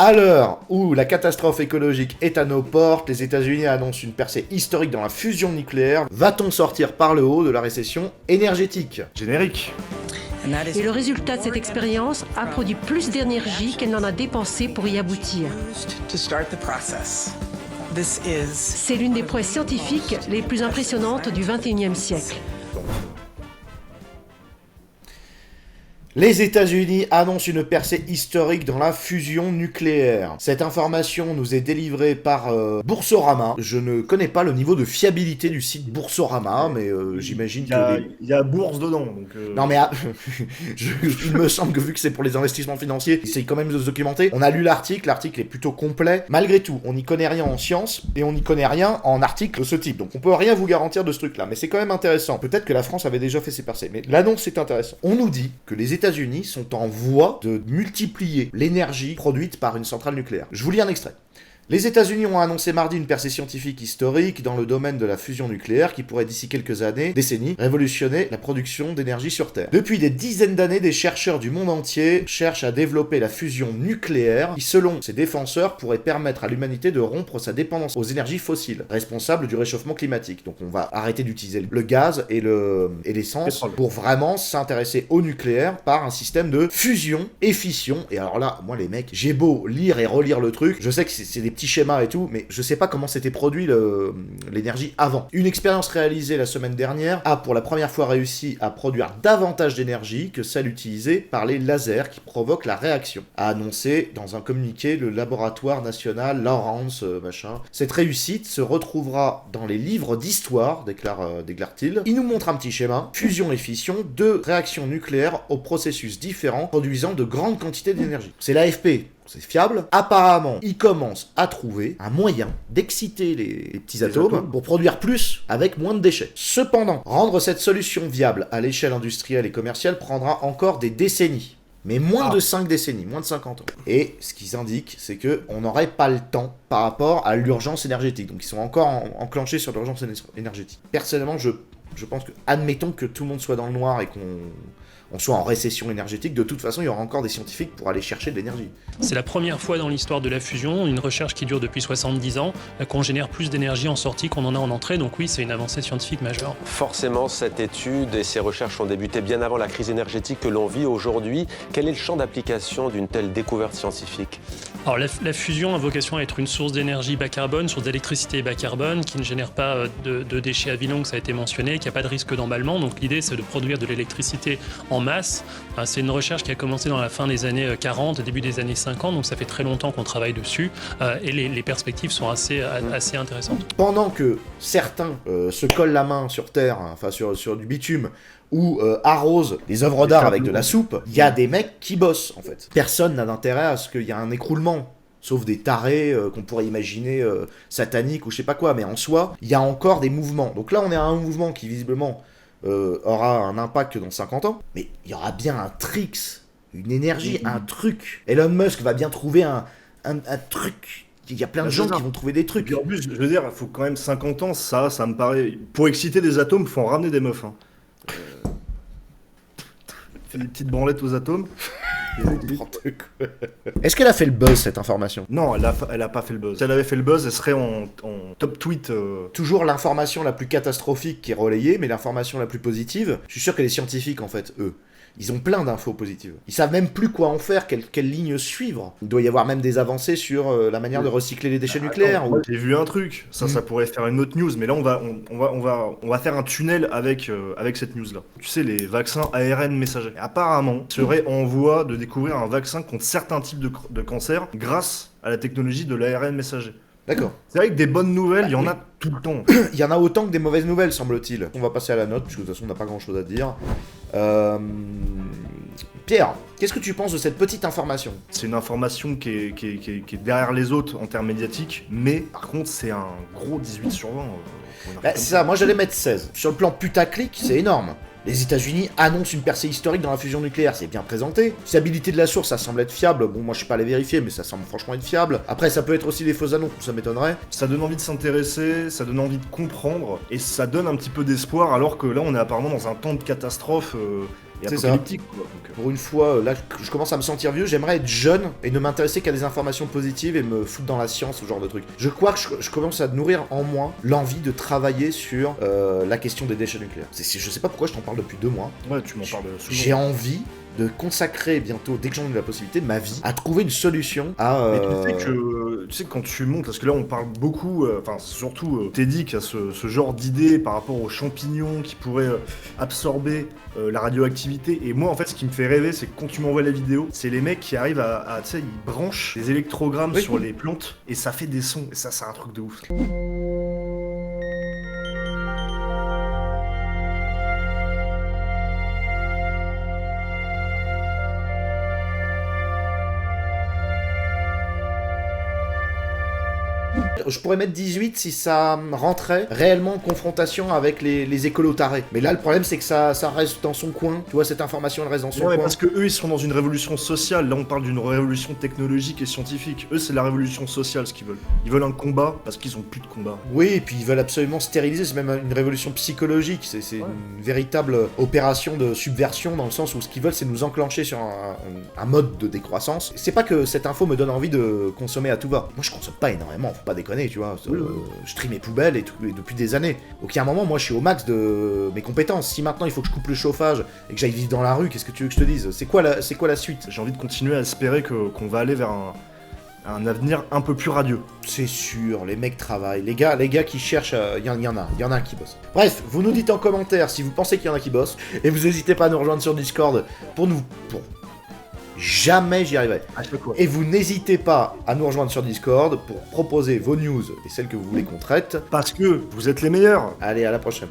À l'heure où la catastrophe écologique est à nos portes, les États-Unis annoncent une percée historique dans la fusion nucléaire. Va-t-on sortir par le haut de la récession énergétique ? Générique. Et le résultat de cette expérience a produit plus d'énergie qu'elle n'en a dépensé pour y aboutir. C'est l'une des prouesses scientifiques les plus impressionnantes du XXIe siècle. Les États-Unis annoncent une percée historique dans la fusion nucléaire. Cette information nous est délivrée par Boursorama. Je ne connais pas le niveau de fiabilité du site Boursorama, mais j'imagine Il y a bourse dedans. Donc Non mais il me semble que vu que c'est pour les investissements financiers, ils essayent quand même de se documenter. On a lu l'article est plutôt complet. Malgré tout, on n'y connaît rien en sciences et on n'y connaît rien en articles de ce type. Donc on peut rien vous garantir de ce truc-là, mais c'est quand même intéressant. Peut-être que la France avait déjà fait ses percées, mais l'annonce est intéressante. On nous dit que les États-Unis sont en voie de multiplier l'énergie produite par une centrale nucléaire. Je vous lis un extrait. Les États-Unis ont annoncé mardi une percée scientifique historique dans le domaine de la fusion nucléaire qui pourrait d'ici quelques décennies, révolutionner la production d'énergie sur Terre. Depuis des dizaines d'années, des chercheurs du monde entier cherchent à développer la fusion nucléaire qui, selon ses défenseurs, pourrait permettre à l'humanité de rompre sa dépendance aux énergies fossiles, responsables du réchauffement climatique. Donc on va arrêter d'utiliser le gaz et l'essence pour vraiment s'intéresser au nucléaire par un système de fusion et fission. Et alors là, moi les mecs, j'ai beau lire et relire le truc, je sais que c'est des petits schémas et tout, mais je sais pas comment s'était produit l'énergie avant. Une expérience réalisée la semaine dernière a pour la première fois réussi à produire davantage d'énergie que celle utilisée par les lasers qui provoquent la réaction, a annoncé dans un communiqué le laboratoire national Lawrence machin. Cette réussite se retrouvera dans les livres d'histoire, déclare-t-il. Il nous montre un petit schéma, fusion et fission, deux réactions nucléaires aux processus différents produisant de grandes quantités d'énergie. C'est l'AFP. C'est fiable. Apparemment, ils commencent à trouver un moyen d'exciter les petits atomes pour produire plus avec moins de déchets. Cependant, rendre cette solution viable à l'échelle industrielle et commerciale prendra encore des décennies. Mais moins de 5 décennies, moins de 50 ans. Et ce qu'ils indiquent, c'est qu'on n'aurait pas le temps par rapport à l'urgence énergétique. Donc ils sont encore enclenchés sur l'urgence énergétique. Personnellement, je pense que, admettons que tout le monde soit dans le noir et qu'on soit en récession énergétique, de toute façon, il y aura encore des scientifiques pour aller chercher de l'énergie. C'est la première fois dans l'histoire de la fusion, une recherche qui dure depuis 70 ans, qu'on génère plus d'énergie en sortie qu'on en a en entrée, donc oui, c'est une avancée scientifique majeure. Forcément, cette étude et ces recherches ont débuté bien avant la crise énergétique que l'on vit aujourd'hui. Quel est le champ d'application d'une telle découverte scientifique ? Alors la fusion a vocation à être une source d'énergie bas carbone, source d'électricité bas carbone, qui ne génère pas de déchets à vie longue, ça a été mentionné, qui n'a pas de risque d'emballement, donc l'idée c'est de produire de l'électricité en masse. C'est une recherche qui a commencé dans la fin des années 40, début des années 50, donc ça fait très longtemps qu'on travaille dessus et les perspectives sont assez intéressantes. Pendant que certains se collent la main sur terre, enfin sur du bitume, ou arrosent des œuvres d'art avec de la soupe, il y a des mecs qui bossent en fait. Personne n'a d'intérêt à ce qu'il y ait un écroulement. Sauf des tarés qu'on pourrait imaginer sataniques ou je sais pas quoi, mais en soi, il y a encore des mouvements. Donc là, on est à un mouvement qui visiblement aura un impact dans 50 ans, mais il y aura bien un tricks, une énergie, un truc. Elon Musk va bien trouver un truc. Il y a plein de gens qui vont trouver des trucs. Et en plus, je veux dire, il faut quand même 50 ans, ça me paraît... Pour exciter des atomes, il faut en ramener des meufs. Fait des petites branlettes aux atomes. Est-ce qu'elle a fait le buzz, cette information ? Non, elle a pas fait le buzz. Si elle avait fait le buzz, elle serait en top tweet. Toujours l'information la plus catastrophique qui est relayée, mais l'information la plus positive, je suis sûr que les scientifiques, en fait, eux, ils ont plein d'infos positives. Ils savent même plus quoi en faire, quelle ligne suivre. Il doit y avoir même des avancées sur la manière de recycler les déchets nucléaires. Attends, j'ai vu un truc, ça pourrait faire une autre news, mais là on va faire un tunnel avec cette news-là. Tu sais, les vaccins ARN messagers. Et apparemment, serait en voie de découvrir un vaccin contre certains types de cancers grâce à la technologie de l'ARN messager. D'accord. C'est vrai que des bonnes nouvelles, il y en a tout le temps. Il y en a autant que des mauvaises nouvelles, semble-t-il. On va passer à la note, puisque de toute façon, on n'a pas grand-chose à dire. Pierre, qu'est-ce que tu penses de cette petite information ? C'est une information qui est derrière les autres en termes médiatiques, mais par contre, c'est un gros 18 sur 20. C'est ça, moi j'allais mettre 16. Sur le plan putaclic, c'est énorme. Les États-Unis annoncent une percée historique dans la fusion nucléaire, c'est bien présenté. Fiabilité de la source, ça semble être fiable. Bon, moi je suis pas allé vérifier, mais ça semble franchement être fiable. Après, ça peut être aussi des fausses annonces, ça m'étonnerait. Ça donne envie de s'intéresser, ça donne envie de comprendre, et ça donne un petit peu d'espoir, alors que là, on est apparemment dans un temps de catastrophe C'est ça. apocalyptique, quoi. Donc, Pour une fois, là, je commence à me sentir vieux, j'aimerais être jeune et ne m'intéresser qu'à des informations positives et me foutre dans la science, ce genre de truc. Je crois que je commence à nourrir en moi l'envie de travailler sur la question des déchets nucléaires. Je sais pas pourquoi je t'en parle depuis 2 mois. ouais, tu m'en parles souvent. J'ai envie de consacrer bientôt, dès que j'en ai la possibilité, ma vie à trouver une solution à... Mais tu sais que quand tu montes, parce que là on parle beaucoup, surtout Teddy qui a ce genre d'idée par rapport aux champignons qui pourraient absorber la radioactivité, et moi en fait ce qui me fait rêver c'est que quand tu m'envoies la vidéo, c'est les mecs qui arrivent à tu sais, ils branchent des électrogrammes Oui, sur cool. les plantes et ça fait des sons, et ça c'est un truc de ouf. Je pourrais mettre 18 si ça rentrait réellement en confrontation avec les écolos tarés. Mais là, le problème, c'est que ça reste dans son coin. Tu vois, cette information, elle reste dans son Ouais, coin. parce que eux ils sont dans une révolution sociale, là on parle d'une révolution technologique et scientifique. Eux c'est la révolution sociale ce qu'ils veulent. Ils veulent un combat parce qu'ils ont plus de combat. Oui, et puis ils veulent absolument stériliser. C'est même une révolution psychologique. C'est une véritable opération de subversion dans le sens où ce qu'ils veulent, c'est nous enclencher sur un mode de décroissance. C'est pas que cette info me donne envie de consommer à tout va. Moi, je consomme pas énormément, faut pas déconner, tu vois. Je trie mes poubelles et depuis des années. Donc, il y a un moment, moi, je suis au max de mes compétences. Si maintenant il faut que je coupe le chauffage et que j'aille vivre dans la rue, qu'est-ce que tu veux que je te dise ? C'est quoi la suite ? J'ai envie de continuer à espérer qu'on va aller vers un avenir un peu plus radieux. C'est sûr, les mecs travaillent. Les gars qui cherchent, il y en a un qui bosse. Bref, vous nous dites en commentaire si vous pensez qu'il y en a qui bossent, et vous n'hésitez pas à nous rejoindre sur Discord pour jamais j'y arriverai. À chaque fois. Et vous n'hésitez pas à nous rejoindre sur Discord pour proposer vos news et celles que vous voulez qu'on traite. Parce que vous êtes les meilleurs. Allez, à la prochaine.